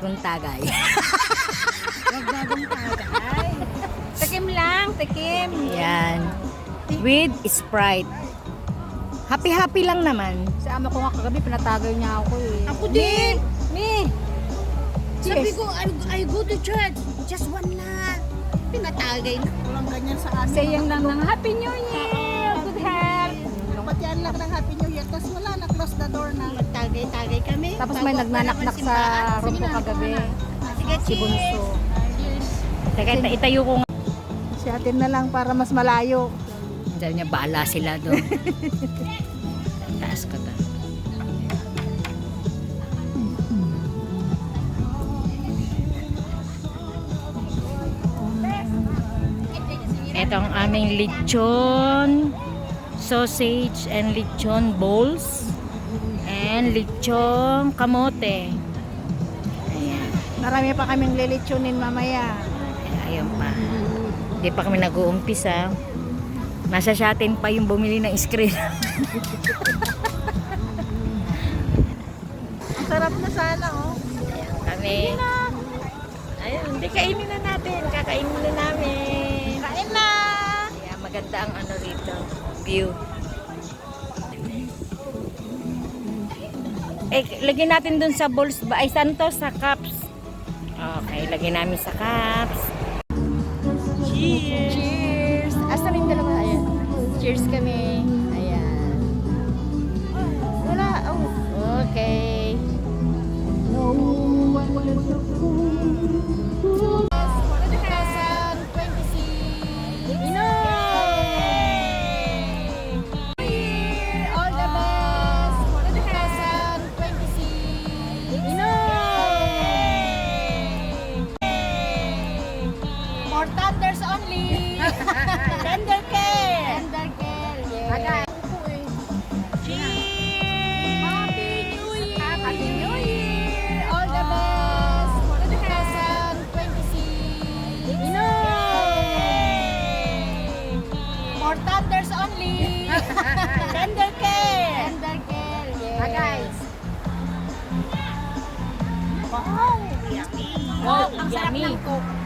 bagong tagay. Bagong tagay. Tikim lang, tikim. Yan. With Sprite. Happy-happy lang naman. Si ama ko nga kagabi, pinatagay niya ako eh. Ako din. Me. Sabi ko, I go to church. Just one lang. Pinatagay na. Walang ganyan sa amin. Sayang lang ng Happy New Year. Good health. Dapat yan lang ng Happy New Year. Tapos wala na, close the door na. Magtagay-tagay kami. Tapos may Bago nagnanaknak pa naman sa simbahan. room Sige ko na, kagabi. Sige, Si Bunso. cheers. Teka, itayo ko nga. Si atin na lang para mas malayo. Sabi niya, bahala sila doon. Taas ka ta. Ito ang aming lechon, sausage and lechon balls, and lechon kamote. Ayan. Marami pa kaming lilitsunin mamaya. Ayun pa. Hindi pa kami nag-uumpisa. Nasa sa atin pa yung bumili ng screen. Ang sarap na sana oh. Kami. Ayun, hindi kainin na natin. Kakainin na namin. Kain na! Kaya maganda ang ano rito. View. Lagyan natin dun sa bowls ba? Ay, saan to? Sa cups. Okay, lagyan namin sa cups. Cheers! Cheers! Asa rin dalawa? Ayan. Cheers kami. Ayan. Wala. Oh. Okay. All the best for 2026. For thunders only. Tender care. Tender care. Yeah. Cheers! Happy New Year. Happy New Year. All the best for 2026. For thunders only. Tender care. Tender care. Yeah. Guys. Wow, yummy. Wow, ang sarap ng Coke.